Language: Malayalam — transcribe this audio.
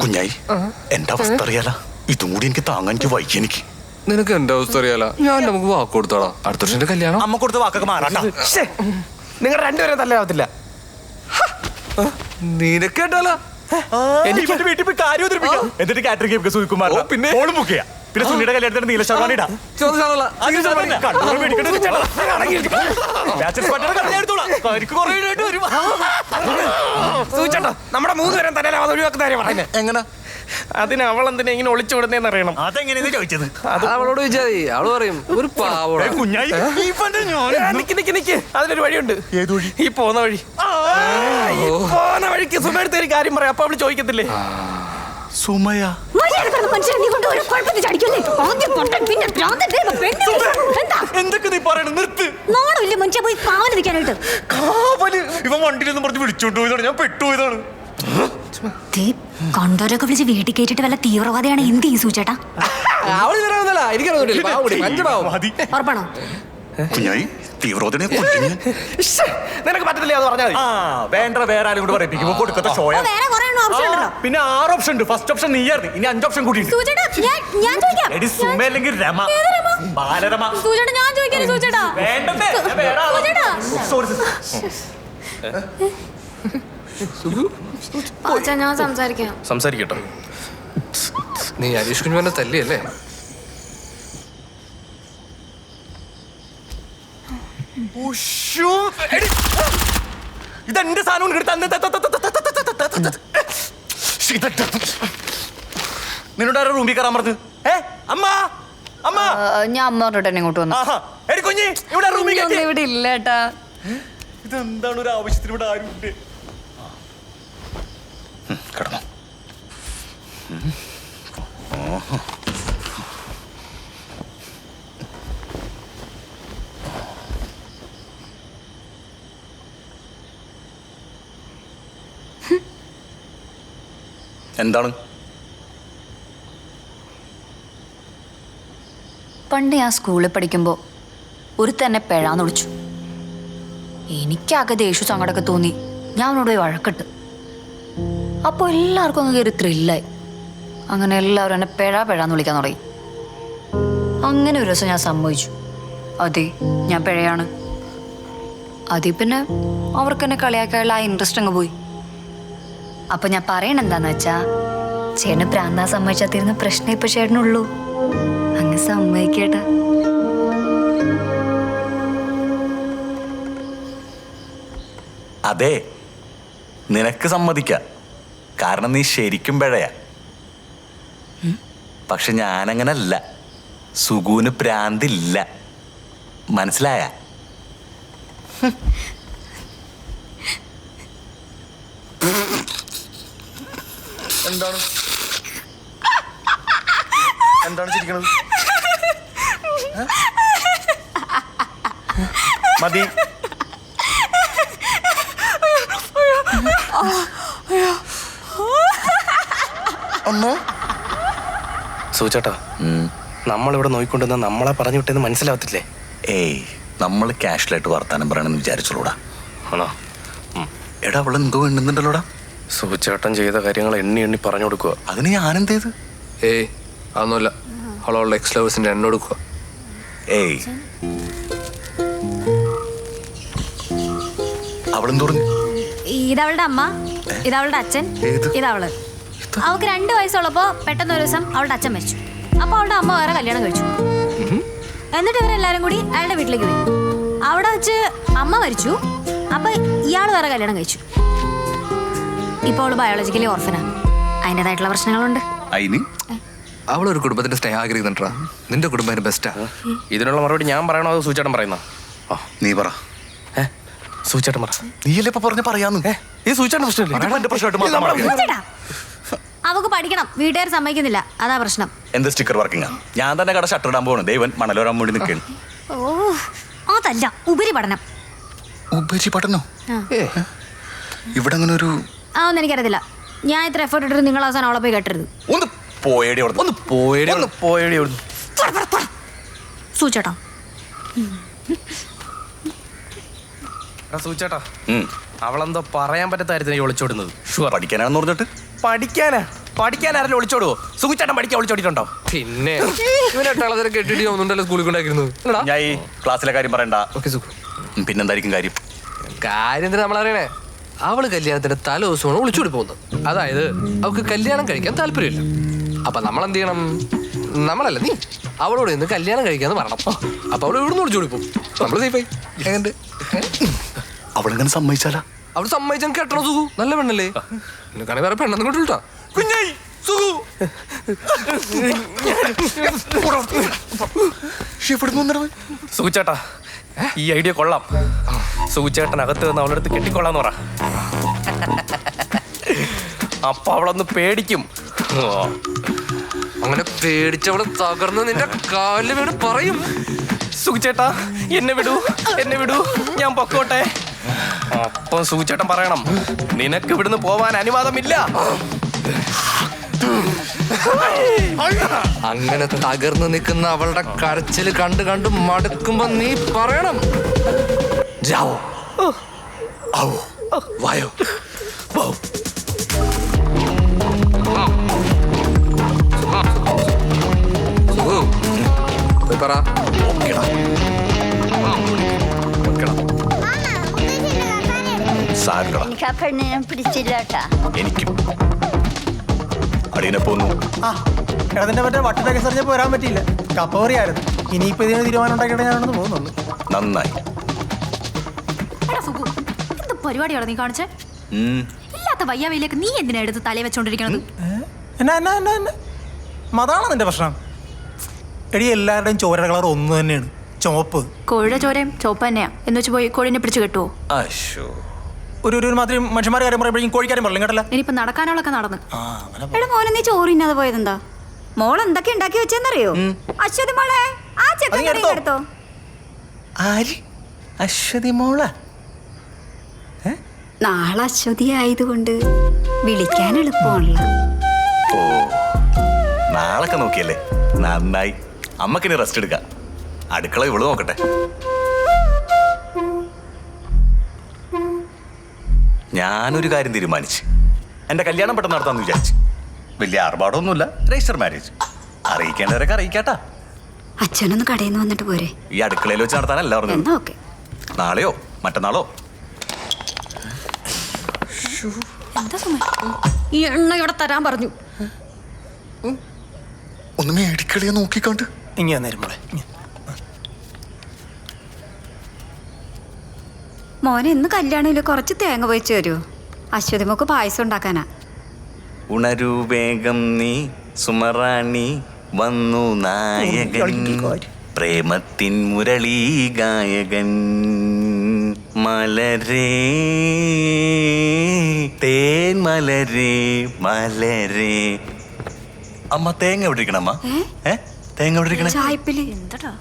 കുഞ്ഞായി എന്റെ അവസ്ഥ അറിയാല. ഇതും കൂടി എനിക്ക് താങ്ങാൻ എനിക്ക് വൈകി. എനിക്ക് നിനക്ക് എന്റെ അവസ്ഥ അറിയാല. ഞാൻ നമുക്ക് വാക്ക് കൊടുത്തോളാം. അടുത്ത വർഷം കല്യാണം. അമ്മ കൊടുത്ത വാക്കൊക്കെ മാറാട്ടാ. നിങ്ങൾ രണ്ടുപേരും തല്ലാവത്തില്ല. നിനക്ക് കേട്ടാല എനിക്ക് വീട്ടിൽ പോയി കാര്യം അവതരിപ്പിക്കാം. എന്നിട്ട് കാറ്ററിംഗ് സുകുമാർ പിന്നെ ബുക്ക് ചെയ്യാം. പിന്നെ സുനിയുടെ കല്യാണത്തിന് നീല ശർവാണിടാ. നമ്മുടെ മൂന്നുപേരും തല്ലാതെ ഒഴിവാക്കുന്ന കാര്യം പറയുന്നത് എങ്ങനെ? അതിന് അവളെന്തിനാ ഇങ്ങനെ ഒളിച്ചു വിടുന്നേന്ന് അറിയണം. അതെങ്ങനെയാ ചോദിച്ചത്? അത് അവളോട് ചോദിച്ചാ മതി. അവള് പറയും ഒരു പാവോടെ. കുഞ്ഞായി നിക്ക് അതിനൊരു വഴിയുണ്ട്. ഏത് വഴി? ഈ പോകുന്ന വഴി. ഈ പോകുന്ന വഴിക്ക് സുമയെടുത്ത ഒരു കാര്യം പറയാം. അപ്പൊ അവള് ചോദിക്കത്തില്ലേ സുമയ എന്തൊക്കെ നീ പറയണ? നിർത്ത്. കാവല് ഇവൻ വണ്ടിയിലൊന്നും പറഞ്ഞ് വിളിച്ചോണ്ട് പോയതാണ്. ഞാൻ പെട്ടുപോയതാണ്. കണ്ടോരൊക്കെ വിളിച്ച് വീട്ടിൽ കേട്ടിട്ട് വല്ല തീവ്രവാദിയാണ് എന്ത് ചെയ്യും സൂചേട്ടാ? ഉറപ്പാണോ? കുഞ്ഞായി തീവ്രവാദിനെ നിനക്ക് പറ്റത്തില്ല അത് പറഞ്ഞാൽ മതി. വേണ്ട വേറെ ആരും കൂടെ പറയിപ്പിക്കും. കൊടുക്കത്തെ ഷോയ. വേറെ കുറേ ഓപ്ഷൻ ഉണ്ടല്ലോ. പിന്നെ 6 ഓപ്ഷൻ ഉണ്ട്. ഫസ്റ്റ് ഓപ്ഷൻ നീയായിരുന്നു. ഇനി 5 ഓപ്ഷൻ കൂടി സൂചേട്ടാ, ഞാൻ ചോദിക്കാം. എടി സുമ അല്ലെങ്കിൽ രമ. ബാലരമ. സൂചേട്ടാ, ഞാൻ ചോദിക്കാം. സൂചേട്ടാ വേണ്ടേ? സൂചേട്ടാ ഞാൻ സംസാരിക്കാം. സംസാരിക്കട്ടോ. നീ അനീഷ് കുഞ്ഞുവിനെ തല്ലിയല്ലേ? ഇതെന്റെ സാധനം നിന്നോട് ആരോ റൂമിൽ കയറാൻ പറഞ്ഞു. അമ്മ അമ്മ ഞാൻ അമ്മോട്ട് ഇങ്ങോട്ട് വന്നു. എടി കുഞ്ഞി ഇവിടെ റൂമിൽ ഇവിടെ ഇല്ല ഏട്ടാ. ഇതെന്താണ് ഒരു ആവശ്യത്തിന് ഇവിടെ ആരും ഉണ്ട്? കിടന്നു. എന്താണ്? പണ്ട് ഞാൻ സ്കൂളിൽ പഠിക്കുമ്പോൾ ഒരു തന്നെ പിഴാന്ന് വിളിച്ചു. എനിക്കാകെ ദേഷ്യ സങ്കടമൊക്കെ തോന്നി. ഞാൻ അവനോട് പോയി വഴക്കിട്ട്. അപ്പോൾ എല്ലാവർക്കും അങ്ങ് കയറി ത്രില്ലായി. അങ്ങനെ എല്ലാവരും എന്നെ പിഴാന്ന് വിളിക്കാൻ തുടങ്ങി. അങ്ങനെ ഒരു ദിവസം ഞാൻ സമ്മതിച്ചു, അതെ ഞാൻ പിഴയാണ്. അതിൽ പിന്നെ അവർക്ക് എന്നെ കളിയാക്കാനുള്ള ആ ഇൻട്രസ്റ്റ് അങ്ങ് പോയി. അപ്പൊ ഞാൻ പറയണെന്താന്ന് വെച്ചാ, ചേട്ടന് പ്രാന്താ സമ്മതിച്ചാ തീരുന്ന പ്രശ്നം ഇപ്പൊ ചേട്ടനുള്ളൂ. അങ്ങ് സമ്മതിക്കേട്ടാ. അതെ, നിനക്ക് സമ്മതിക്കാം. കാരണം നീ ശരിക്കും പിഴയാ. പക്ഷെ ഞാനങ്ങനല്ല. സുഗുന് പ്രാന്തില്ല. മനസ്സിലായ? എന്താണ് എന്താണ് ചിരിക്കണത്? മതി. സൂചേട്ടാ, നമ്മളിവിടെ നോക്കിക്കൊണ്ടുവന്ന നമ്മളെ പറഞ്ഞു വിട്ടെന്ന് മനസ്സിലാവത്തില്ലേ? ഏയ്, നമ്മൾ ക്യാഷ്വലായിട്ട് വർത്താനം പറയണമെന്ന് വിചാരിച്ചോളൂടാ. ആണോ? എടാ അവളെ എന്തോ എണ്ണുന്നുണ്ടല്ലോടാ. സൂചേട്ടൻ ചെയ്ത കാര്യങ്ങൾ എണ്ണി എണ്ണി പറഞ്ഞു കൊടുക്കുക. അതിന് ഞാനെന്ത് ചെയ്ത്? ഏയ് അതൊന്നുമല്ല. അവളുടെ എക്സ് ലവേഴ്സിന്റെ എണ്ണ കൊടുക്കുക. ഏയ്, അവളെന്ത് പറഞ്ഞു? ഇതവളുടെ അമ്മ, ഇതവളുടെ അച്ഛൻ, ഇതവള്. അവൾക്ക് 2 വയസ്സുള്ളപ്പോ പെട്ടെന്ന് ഒരു ദിവസം അവളുടെ അച്ഛൻ മരിച്ചു. അപ്പൊ അവളുടെ അമ്മ വേറെ കല്യാണം കഴിച്ചു. എന്നിട്ട് ഇവരെല്ലാരും കൂടി അയാളുടെ വീട്ടിലേക്ക് പോയി. അവിടെ വെച്ച് അമ്മ മരിച്ചു. അപ്പൊ ഇയാൾ വേറെ കല്യാണം കഴിച്ചു. ഇപ്പോൾ അവള് ബയോളജിക്കലി ഓർഫനാണ്. അതിൻ്റെതായിട്ടുള്ള പ്രശ്നങ്ങളുണ്ട്. അവളൊരു കുടുംബത്തിന്റെ സ്നേഹം ആഗ്രഹിക്കുന്നുണ്ടാ. നിന്റെ കുടുംബം ബെസ്റ്റാ. ഇതിനുള്ള മറുപടി ഞാൻ പറയണോ അതോ സൂചേട്ടൻ പറയുന്ന? നീ പറ. സൂചേട്ടൻ പറ. നീയല്ലേ ഇപ്പൊ പറഞ്ഞ പറയാന്ന്. ഈ സൂചേട്ടൻ പ്രശ്നമില്ല. അവക്ക് പഠിക്കണം, വീട്ടുകാർ സമ്മതിക്കുന്നില്ല, അതാ പ്രശ്നം. എന്ത് സ്റ്റിക്കർ വർക്കിംഗ്? ഞാൻ തന്നെ കട ഷട്ടർ ഇടാൻ പോകണം. ദൈവൻ മണലോരാൻ വേണ്ടി നിൽക്കുകയാണ്. ഓ, അതല്ല, ഉപരിപഠനം. ഉപരിപഠനോ? ഇവിടെ അങ്ങനെ ഒരു അതൊന്നും എനിക്കറിയത്തില്ല. ഞാൻ ഇത്ര എഫേർട്ട് ഇട്ടിട്ട് നിങ്ങൾ അവസാനം അവളെ പോയി കേട്ടരുത്. ഒന്ന് പോയേടി. സൂചേട്ടാ, സൂചേട്ടാ, അവളെന്തോ പറയാൻ പറ്റാത്ത കാര്യത്തിന് ഒളിച്ചോടുന്നത്. പഠിക്കാനാണെന്ന് പറഞ്ഞിട്ട് പഠിക്കാനാ പഠിക്കാൻ ആരെങ്കിലും ഒളിച്ചോടുവോ? സുഖിച്ചേട്ടൻ പഠിക്കാൻ ഒളിച്ചോടിയിട്ടുണ്ടോ? പിന്നെ ഇവനെട്ടാളെ കെട്ടിട്ട് ഒന്നുണ്ടല്ലോ സ്കൂളിൽ കൊണ്ടായിരുന്നു. ഞാൻ ഈ ക്ലാസ്സിലെ കാര്യം പറയണ്ട. ഓക്കെ സുഖം. പിന്നെന്തായിരിക്കും കാര്യം? കാര്യം തന്നെ നമ്മളറിയണേ. അവള് കല്യാണത്തിന്റെ തലേ ദിവസമാണ് ഒളിച്ചോടി പോകുന്നത്. അതായത് അവൾക്ക് കല്യാണം കഴിക്കാൻ താല്പര്യമില്ല. അപ്പൊ നമ്മൾ എന്ത് ചെയ്യണം? നമ്മളല്ല നീ അവളോട് ഇന്ന് കല്യാണം കഴിക്കാന്ന് പറയണം. അപ്പൊ അവള് ഇവിടുന്ന് ഒളിച്ചോടി പോകും. നമ്മള് സേഫായി. എങ്ങനെ അവളെങ്ങനെ സമ്മതിച്ചാലാ? അവള് സമ്മതിച്ചാൽ കെട്ടണം സുഖു. നല്ല പെണ്ണല്ലേ? നിനക്കാണെങ്കിൽ വേറെ പെണ്ണെന്ന് കൊണ്ടിട്ടാ കുഞ്ഞായി സുഖു. സുഖിച്ചേട്ടാ ഈ ഐഡിയ കൊള്ളാം. സുഖിച്ചേട്ടൻ അകത്ത് നിന്ന് അവളെടുത്ത് കെട്ടിക്കൊള്ളാന്ന് പറ. അപ്പൊ അവളൊന്ന് പേടിക്കും. അങ്ങനെ പേടിച്ചവള് തകർന്ന് നിന്റെ കാലിൽ വീണ് പറയും, സുഖിച്ചേട്ടാ എന്നെ വിടൂ, എന്നെ വിടൂ, ഞാൻ പൊക്കോട്ടെ. അപ്പം സുഖിച്ചേട്ടൻ പറയണം, നിനക്ക് ഇവിടുന്ന് പോവാൻ അനുവാദമില്ല. അങ്ങനെ തകർന്ന് നിൽക്കുന്ന അവളുടെ കരച്ചില് കണ്ട് കണ്ട് മടുക്കുമ്പോ നീ പറയണം, ജാവോ ആവോ വായോ വോ. പോയി പറ. എനിക്ക് ആ പെണ്ണിനെ പിടിച്ചില്ല കേട്ടാ. എനിക്കും അടിയനെ പോന്നു. എടതിന്റെ മറ്റേ വട്ടത്തേക്ക് സെറിഞ്ഞപ്പോ വരാൻ പറ്റിയില്ല. കപ്പവറിയായിരുന്നു. ഇനിയിപ്പോ ഇതിന് തീരുമാനം ഉണ്ടാക്കിയിട്ട് ഞാനൊന്ന് പോകുന്നുള്ളൂ. നന്നായി. എന്ത് പരിപാടിയാണ് നീ കാണിച്ചേ? ഇല്ലാത്ത വയ്യാവയിലേക്ക് നീ എന്തിനാ എടുത്ത് തലയെ വെച്ചോണ്ടിരിക്കണത്? എന്നാ മതാണോ നിന്റെ പ്രശ്നം? എടി എല്ലാവരുടെയും ചോര കളർ ഒന്ന് തന്നെയാണ്, ചുവപ്പ്. കോഴിയുടെ ചോരയും ചോപ്പ് തന്നെയാ എന്ന് വെച്ച് പോയി കോഴിനെ പിടിച്ചു കെട്ടുവോ? ഒരു മാത്രം മനുഷ്യന്മാർ കാര്യം പറയുമ്പോഴേക്കും കോഴിക്കാരും പറയും കേട്ടല്ല. ഇനിയിപ്പോ നടക്കാനുള്ളൊക്കെ നടന്ന്. എടാ മോനെ, നീ ചോറിന്നത് പോയതെന്താ? മോൾ എന്തൊക്കെ ഉണ്ടാക്കി വെച്ചെന്നറിയോ? അശ്വതി മോളെ, ആ ചെക്കൻ എടുത്തോ. അശ്വതി മോള നാളെ അശ്വതി ആയതുകൊണ്ട് വിളിക്കാൻ എളുപ്പമാണല്ലോ. ഓ, നാളൊക്കെ നോക്കിയല്ലേ, നന്നായി. അമ്മക്കിനി റെസ്റ്റ് എടുക്കാം. അടുക്കള ഇവള് നോക്കട്ടെ. ഞാനൊരു കാര്യം തീരുമാനിച്ചു. എൻ്റെ കല്യാണം പെട്ടെന്ന് നടത്താമെന്ന് വിചാരിച്ചു. വലിയ ആർഭാടമൊന്നുമില്ല, രജിസ്റ്റർ മാരേജ്. അറിയിക്കേണ്ടവരൊക്കെ അറിയിക്കാട്ടാ. അച്ഛനൊന്ന് കടയിൽ നിന്ന് വന്നിട്ട് പോരെ. ഈ അടുക്കളയിൽ വെച്ച് നടത്താനല്ല പറഞ്ഞു. എന്നാ ഓക്കെ. നാളെയോ മറ്റന്നാളോ. എന്താ സുമ ഈ എണ്ണ ഇവിടെ തരാൻ പറഞ്ഞു? ഒന്ന് മേടിക്കളിയെ നോക്കിക്കണ്ട് ഇങ്ങനെ നേരം മോളെ. മോനെ, ഇന്ന് കല്യാണമില്ല, കുറച്ച് തേങ്ങ പോയിച്ചു തരുമോ? അശ്വതി മോക്ക് പായസം ഉണ്ടാക്കാനാ. ഉണരൂ വേഗം നീ സുമറാണി, വന്നു നായകൻ, പ്രേമത്തിൻ മുരളീ ഗായകൻ. മലരേ തേൻ മലരേ മലരേ. അമ്മ തേങ്ങ എവിടെ ഇരിക്കണം? അമ്മ തേങ്ങ എവിടെ ഇരിക്കണേ? ചായപ്പില് എന്താടാ